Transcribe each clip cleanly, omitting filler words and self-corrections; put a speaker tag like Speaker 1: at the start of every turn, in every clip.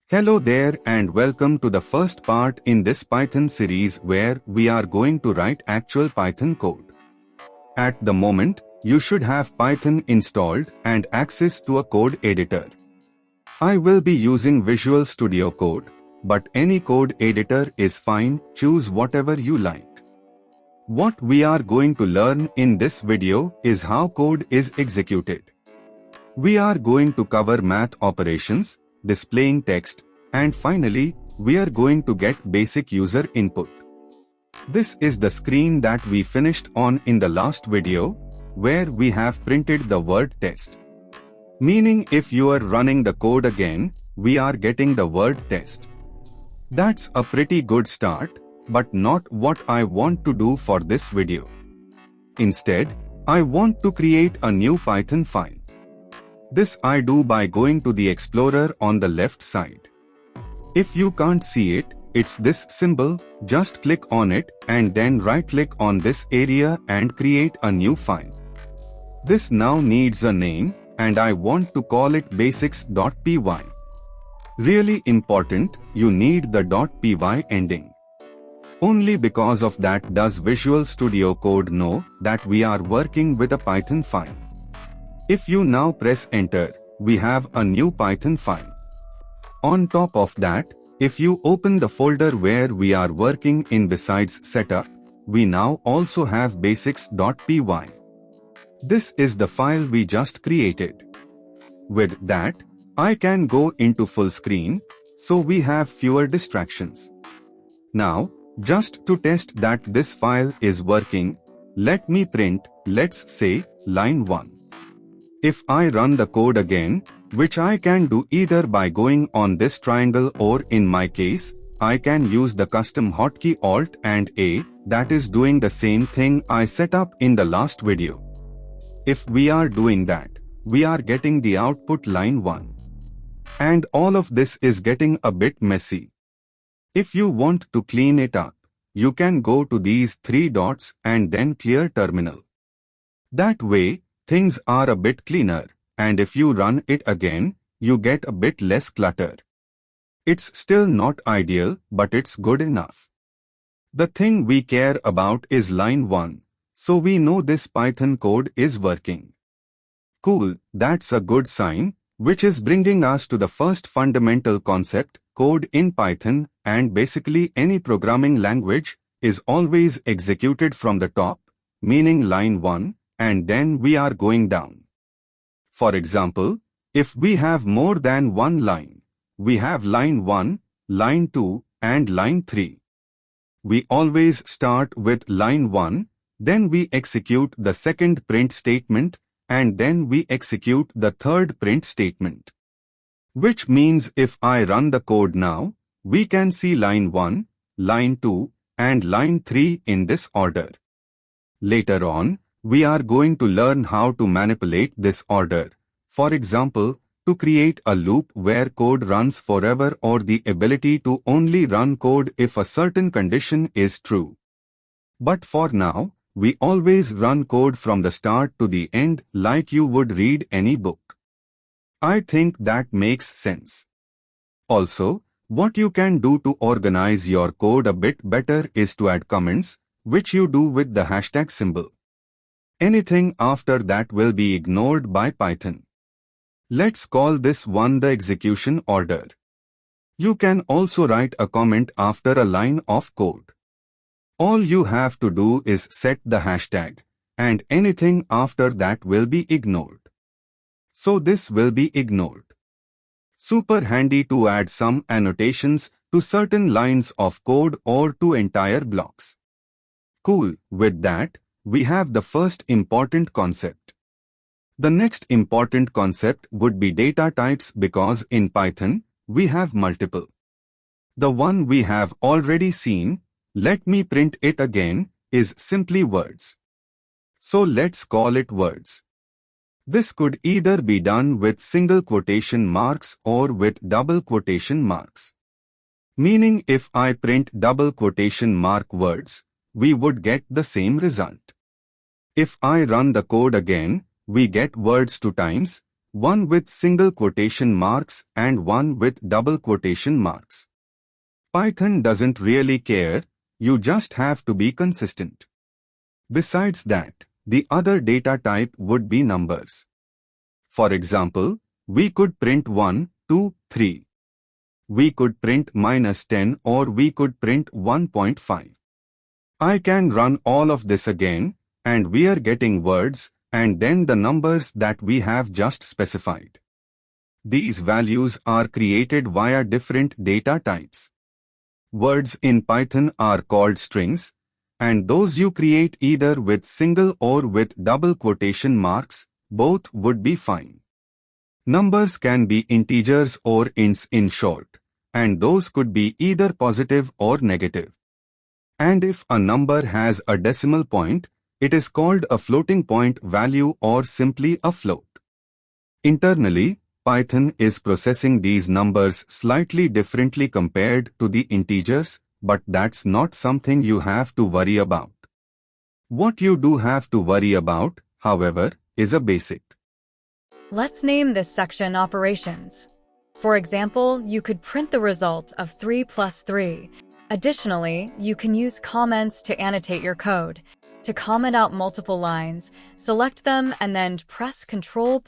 Speaker 1: Hello there and welcome to the first part in this Python series where we are going to write actual Python code. At the moment, you should have Python installed and access to a code editor. I will be using Visual Studio Code, but any code editor is fine, choose whatever you like. What we are going to learn in this video is how code is executed. We are going to cover math operations, displaying text, and finally, we are going to get basic user input. This is the screen that we finished on in the last video, where we have printed the word test. Meaning if you are running the code again, we are getting the word test. That's a pretty good start, but not what I want to do for this video. Instead, I want to create a new Python file. This I do by going to the Explorer on the left side. If you can't see it, it's this symbol, just click on it and then right-click on this area and create a new file. This now needs a name and I want to call it basics.py. Really important, you need the .py ending. Only because of that does Visual Studio Code know that we are working with a Python file. If you now press enter, we have a new Python file. On top of that, if you open the folder where we are working in besides setup, we now also have basics.py. This is the file we just created. With that, I can go into full screen, so we have fewer distractions. Now, just to test that this file is working, let me print, let's say, line 1. If I run the code again, which I can do either by going on this triangle or in my case, I can use the custom hotkey Alt and A, that is doing the same thing I set up in the last video. If we are doing that, we are getting the output line 1. And all of this is getting a bit messy. If you want to clean it up, you can go to these 3 dots and then clear terminal. That way, things are a bit cleaner, and if you run it again, you get a bit less clutter. It's still not ideal, but it's good enough. The thing we care about is line 1, so we know this Python code is working. Cool, that's a good sign, which is bringing us to the first fundamental concept. Code in Python, and basically any programming language, is always executed from the top, meaning line 1, and then we are going down. For example, if we have more than one line, we have line 1, line 2, and line 3. We always start with line 1, then we execute the second print statement, and then we execute the third print statement. Which means if I run the code now, we can see line 1, line 2, and line 3 in this order. Later on, we are going to learn how to manipulate this order. For example, to create a loop where code runs forever or the ability to only run code if a certain condition is true. But for now, we always run code from the start to the end like you would read any book. I think that makes sense. Also, what you can do to organize your code a bit better is to add comments, which you do with the hashtag symbol. Anything after that will be ignored by Python. Let's call this one the execution order. You can also write a comment after a line of code. All you have to do is set the hashtag, and anything after that will be ignored. So this will be ignored. Super handy to add some annotations to certain lines of code or to entire blocks. Cool, with that, we have the first important concept. The next important concept would be data types because in Python, we have multiple. The one we have already seen, let me print it again, is simply words. So let's call it words. This could either be done with single quotation marks or with double quotation marks. Meaning if I print double quotation mark words, we would get the same result. If I run the code again, we get words 2 times, one with single quotation marks and one with double quotation marks. Python doesn't really care, you just have to be consistent. Besides that, the other data type would be numbers. For example, we could print 1, 2, 3. We could print -10 or we could print 1.5. I can run all of this again, and we are getting words and then the numbers that we have just specified. These values are created via different data types. Words in Python are called strings, and those you create either with single or with double quotation marks, both would be fine. Numbers can be integers or ints in short, and those could be either positive or negative. And if a number has a decimal point, it is called a floating point value or simply a float. Internally, Python is processing these numbers slightly differently compared to the integers, but that's not something you have to worry about. What you do have to worry about, however, is a basic.
Speaker 2: Let's name this section operations. For example, you could print the result of 3 plus 3. Additionally, you can use comments to annotate your code. To comment out multiple lines, select them and then press Ctrl+//.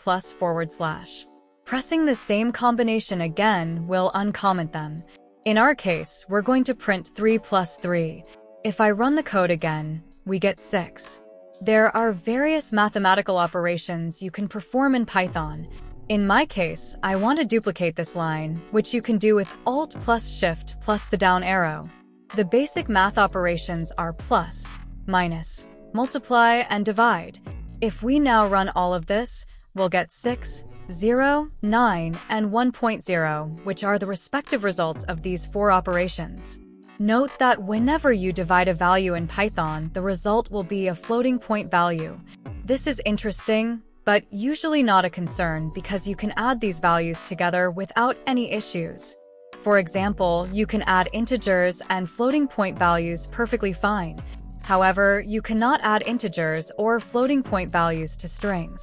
Speaker 2: Pressing the same combination again will uncomment them. In our case, we're going to print 3 plus 3. If I run the code again, we get 6. There are various mathematical operations you can perform in Python. In my case, I want to duplicate this line, which you can do with Alt plus Shift plus the down arrow. The basic math operations are plus, minus, multiply, and divide. If we now run all of this, we'll get 6, 0, 9, and 1.0, which are the respective results of these 4 operations. Note that whenever you divide a value in Python, the result will be a floating point value. This is interesting, but usually not a concern because you can add these values together without any issues. For example, you can add integers and floating point values perfectly fine. However, you cannot add integers or floating point values to strings.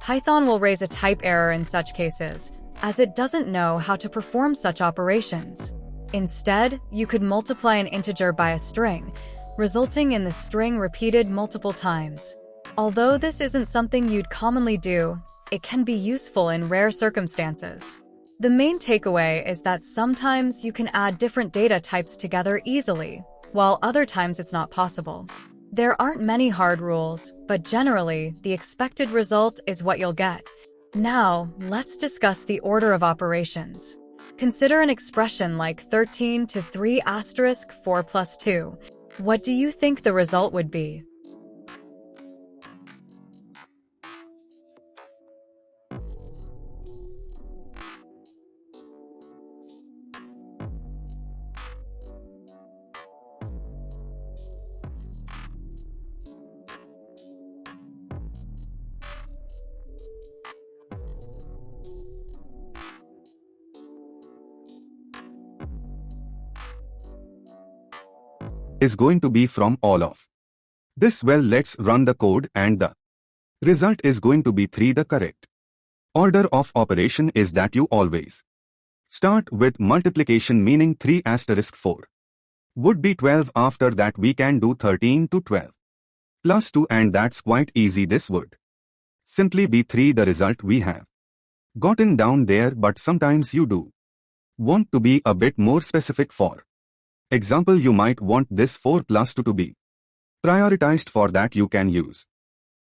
Speaker 2: Python will raise a type error in such cases, as it doesn't know how to perform such operations. Instead, you could multiply an integer by a string, resulting in the string repeated multiple times. Although this isn't something you'd commonly do, it can be useful in rare circumstances. The main takeaway is that sometimes you can add different data types together easily, while other times it's not possible. There aren't many hard rules, but generally, the expected result is what you'll get. Now, let's discuss the order of operations. Consider an expression like 13 to 3 asterisk 4 plus 2. What do you think the result would be?
Speaker 1: Is going to be from all of this. Well, let's run the code and the result is going to be 3. The correct order of operation is that you always start with multiplication, meaning 3 asterisk 4 would be 12. After that we can do 13 to 12 plus 2, and that's quite easy. This would simply be 3, the result we have gotten down there, but sometimes you do want to be a bit more specific. For example, you might want this 4 plus 2 to be prioritized. For that you can use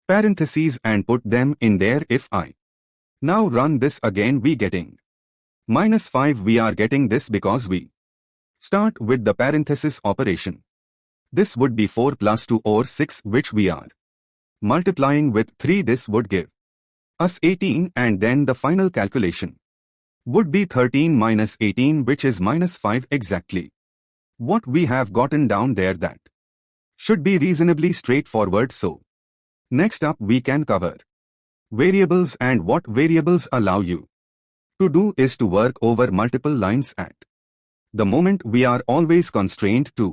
Speaker 1: parentheses and put them in there. If I now run this again, we getting -5. We are getting this because we start with the parenthesis operation. This would be 4 plus 2 or 6, which we are multiplying with 3. This would give us 18, and then the final calculation would be 13 minus 18, which is -5 exactly. What we have gotten down there, that should be reasonably straightforward. So, next up we can cover variables, and what variables allow you to do is to work over multiple lines. At the moment we are always constrained to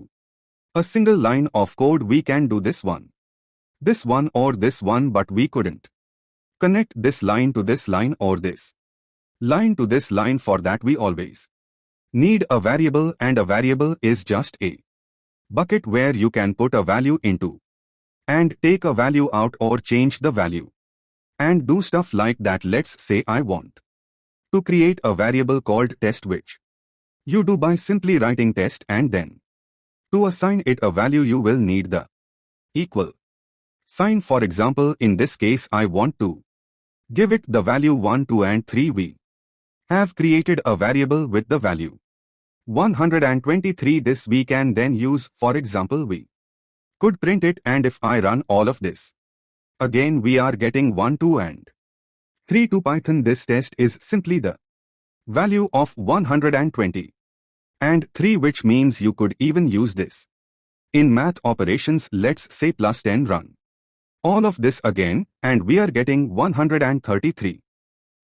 Speaker 1: a single line of code. We can do this one, or this one, but we couldn't Connect this line to this line or this line to this line. For that we always need a variable, and a variable is just a bucket where you can put a value into and take a value out or change the value and do stuff like that. Let's say I want to create a variable called test, which you do by simply writing test, and then to assign it a value you will need the equal sign. For example, in this case I want to give it the value 1, 2 and 3. We have created a variable with the value 123. This we can then use. For example, we could print it, and if I run all of this, again we are getting 1, 2 and 3 to Python. This test is simply the value of 120 and 3, which means you could even use this in math operations. Let's say plus 10, run all of this again, and we are getting 133.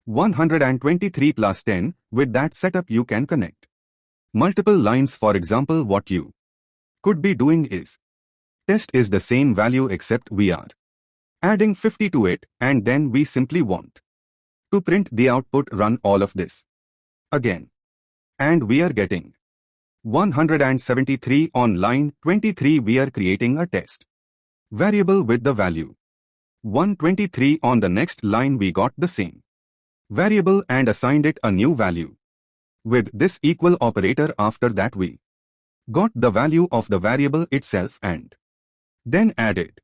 Speaker 1: 123 plus 10. With that setup you can connect multiple lines. For example, what you could be doing is test is the same value except we are adding 50 to it, and then we simply want to print the output. Run all of this again, and we are getting 173. On line 23 we are creating a test variable with the value 123. On the next line we got the same variable and assigned it a new value with this equal operator. After that we got the value of the variable itself and then added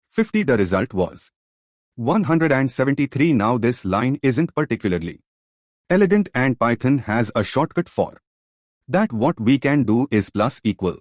Speaker 1: 50. The result was 173. Now this line isn't particularly elegant, and Python has a shortcut for that. What we can do is plus equal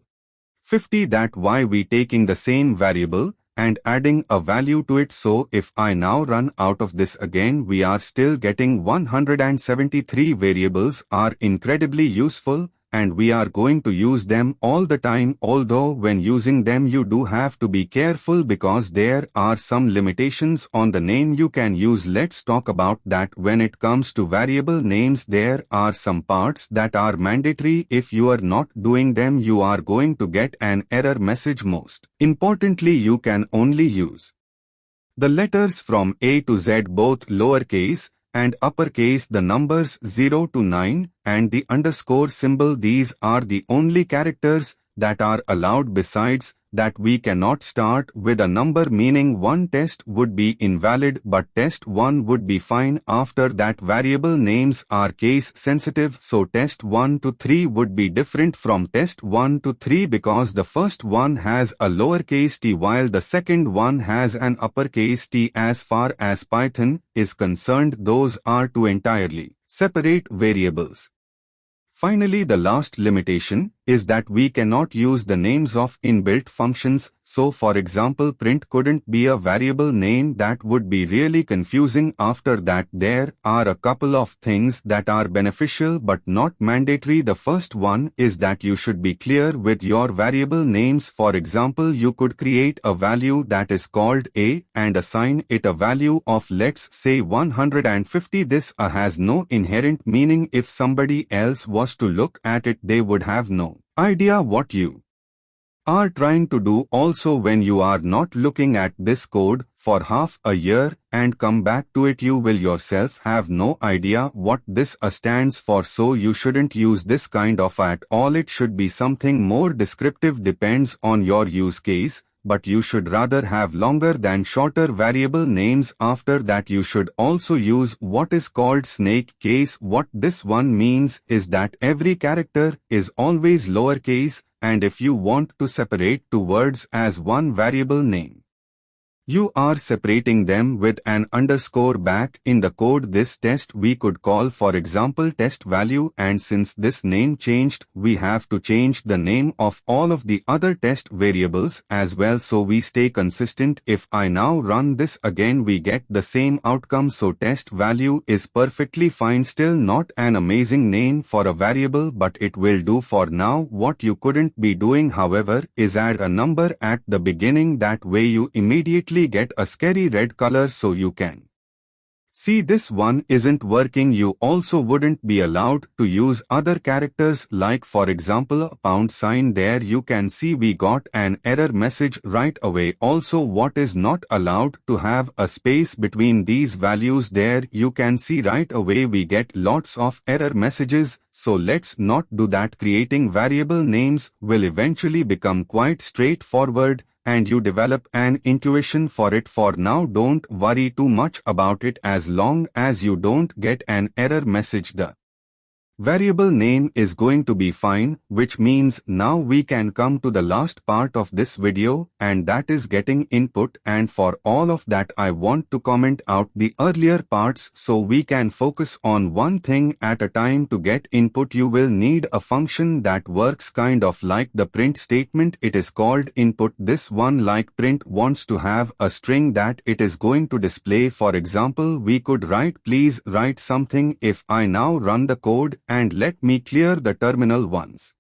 Speaker 1: 50. That why we taking the same variable and adding a value to it. So if I now run out of this again, we are still getting 173. Variables are incredibly useful, and we are going to use them all the time, although when using them you do have to be careful because there are some limitations on the name you can use. Let's talk about that. When it comes to variable names, there are some parts that are mandatory. If you are not doing them, you are going to get an error message. Most importantly, you can only use the letters from A to Z, both lowercase and uppercase, the numbers 0 to 9 and the underscore symbol. These are the only characters that are allowed. Besides that, we cannot start with a number, meaning one test would be invalid but test 1 would be fine. After that, variable names are case sensitive, so test 1 to 3 would be different from test 1 to 3 because the first one has a lowercase t while the second one has an uppercase t. As far as Python is concerned, those are two entirely separate variables. Finally, the last limitation is that we cannot use the names of inbuilt functions. So for example, print couldn't be a variable name. That would be really confusing. After that, there are a couple of things that are beneficial but not mandatory. The first one is that you should be clear with your variable names. For example, you could create a value that is called a and assign it a value of, let's say, 150. This a has no inherent meaning. If somebody else was to look at it, they would have no idea what you are trying to do. Also, when you are not looking at this code for half a year and come back to it, you will yourself have no idea what this a stands for. So you shouldn't use this kind of at all. It should be something more descriptive. Depends on your use case, but you should rather have longer than shorter variable names. After that, you should also use what is called snake case. What this one means is that every character is always lowercase, and if you want to separate two words as one variable name, you are separating them with an underscore. Back in the code, this test we could call, for example, test value, and since this name changed, we have to change the name of all of the other test variables as well, so we stay consistent. If I now run this again, we get the same outcome, so test value is perfectly fine. Still not an amazing name for a variable, but it will do for now. What you couldn't be doing, however, is add a number at the beginning. That way you immediately get a scary red color, so you can See, this one isn't working. You also wouldn't be allowed to use other characters, like for example a pound sign. There you can see we got an error message right away. Also, what is not allowed to have a space between these values. There you can see right away we get lots of error messages. So let's not do that. Creating variable names will eventually become quite straightforward, and you develop an intuition for it. For now, don't worry too much about it. As long as you don't get an error message, the variable name is going to be fine, which means now we can come to the last part of this video, and that is getting input. And for all of that, I want to comment out the earlier parts so we can focus on one thing at a time. To get input, you will need a function that works kind of like the print statement. It is called input. This one, like print, wants to have a string that it is going to display. For example, we could write please write something. If I now run the code, and let me clear the terminal once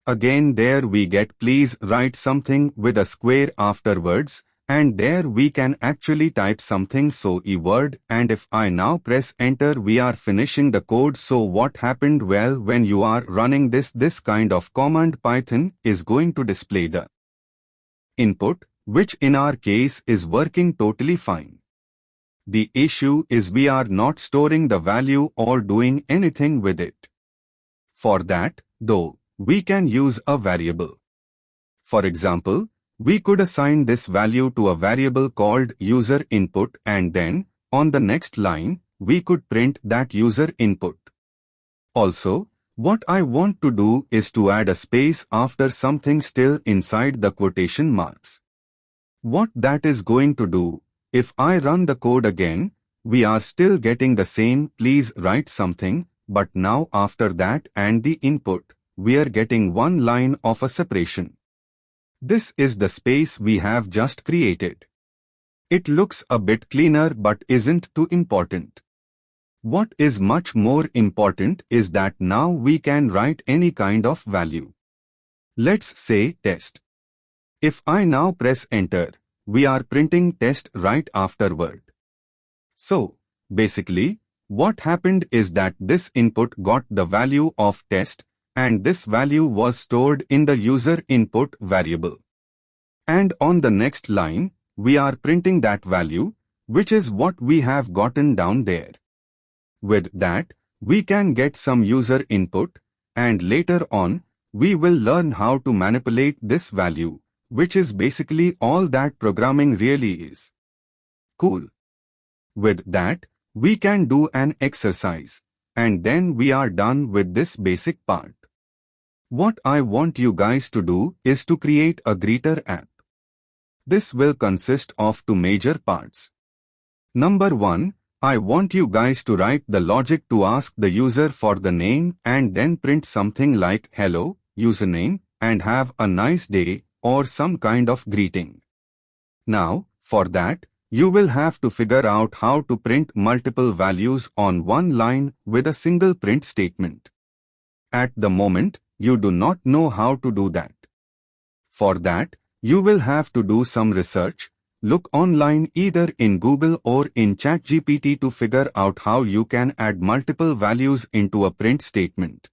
Speaker 1: again, there we get please write something with a square afterwards, and there we can actually type something, so a word. And if I now press enter, we are finishing the code. So what happened? Well, when you are running this kind of command, Python is going to display the input, which in our case is working totally fine. The issue is we are not storing the value or doing anything with it. For that, though, we can use a variable. For example, we could assign this value to a variable called user input, and then, on the next line, we could print that user input. Also, what I want to do is to add a space after something still inside the quotation marks. What that is going to do, if I run the code again, we are still getting the same please write something, but now after that and the input, we are getting one line of a separation. This is the space we have just created. It looks a bit cleaner but isn't too important. What is much more important is that now we can write any kind of value. Let's say test. If I now press enter, we are printing test right afterward. So, basically, what happened is that this input got the value of test, and this value was stored in the user input variable. And on the next line, we are printing that value, which is what we have gotten down there. With that, we can get some user input, and later on, we will learn how to manipulate this value, which is basically all that programming really is. Cool. With that, we can do an exercise, and then we are done with this basic part. What I want you guys to do is to create a greeter app. This will consist of two major parts. Number one, I want you guys to write the logic to ask the user for the name and then print something like hello, username, and have a nice day, or some kind of greeting. Now, for that, you will have to figure out how to print multiple values on one line with a single print statement. At the moment, you do not know how to do that. For that, you will have to do some research, look online either in Google or in ChatGPT to figure out how you can add multiple values into a print statement.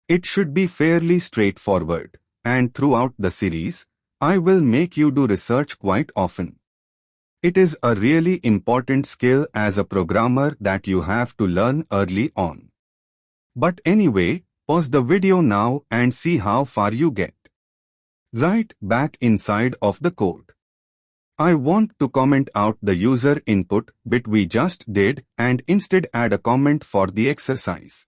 Speaker 1: It should be fairly straightforward. And throughout the series, I will make you do research quite often. It is a really important skill as a programmer that you have to learn early on. But anyway, pause the video now and see how far you get. Right back inside of the code. I want to comment out the user input bit we just did and instead add a comment for the exercise.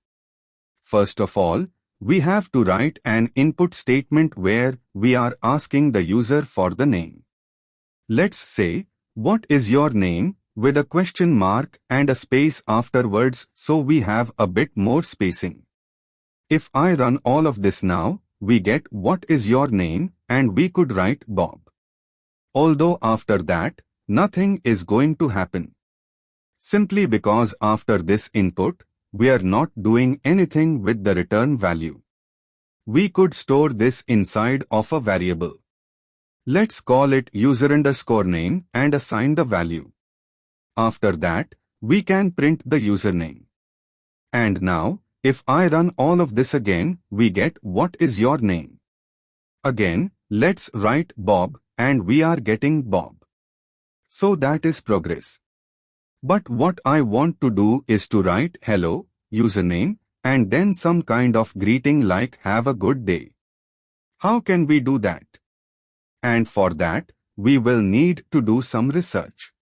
Speaker 1: First of all, we have to write an input statement where we are asking the user for the name. Let's say, what is your name, with a question mark and a space afterwards, so we have a bit more spacing. If I run all of this now, we get what is your name, and we could write Bob. Although after that, nothing is going to happen. Simply because after this input, we are not doing anything with the return value. We could store this inside of a variable. Let's call it user_name and assign the value. After that, we can print the username. And now, if I run all of this again, we get what is your name. Again, let's write Bob, and we are getting Bob. So that is progress. But what I want to do is to write hello, username, and then some kind of greeting like have a good day. How can we do that? And for that, we will need to do some research.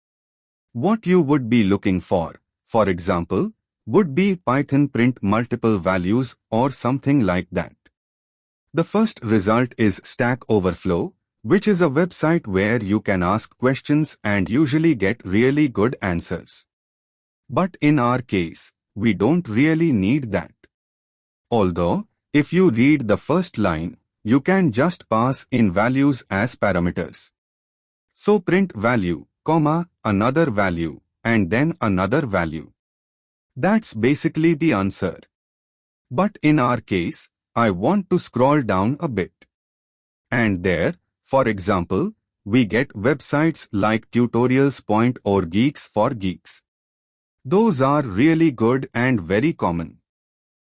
Speaker 1: What you would be looking for example, would be Python print multiple values or something like that. The first result is Stack Overflow, which is a website where you can ask questions and usually get really good answers. But in our case, we don't really need that. Although, if you read the first line, you can just pass in values as parameters. So print value, comma, another value, and then another value. That's basically the answer. But in our case, I want to scroll down a bit. And there, for example, we get websites like tutorials. Or Geeks for Geeks. Those are really good and very common.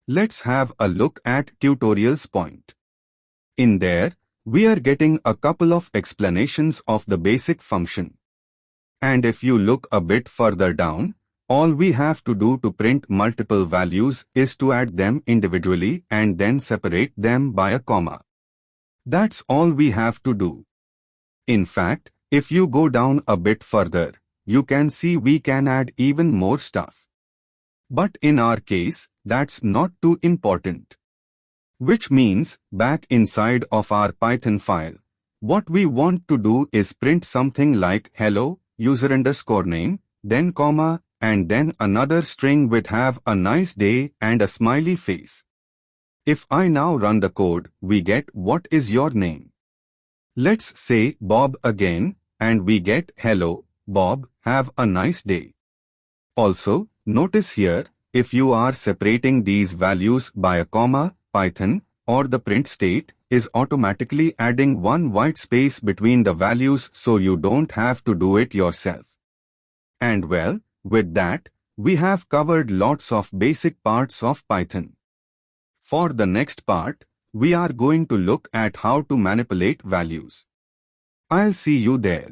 Speaker 1: Let's have a look at tutorials. In there, we are getting a couple of explanations of the basic function. And if you look a bit further down, all we have to do to print multiple values is to add them individually and then separate them by a comma. That's all we have to do. In fact, if you go down a bit further, you can see we can add even more stuff. But in our case, that's not too important. Which means, back inside of our Python file, what we want to do is print something like hello, user_name, then comma, and then another string with have a nice day and a smiley face. If I now run the code, we get what is your name. Let's say Bob again, and we get hello, Bob, have a nice day. Also, notice here, if you are separating these values by a comma, Python, or the print state, is automatically adding one white space between the values so you don't have to do it yourself. And well, with that, we have covered lots of basic parts of Python. For the next part, we are going to look at how to manipulate values. I'll see you there.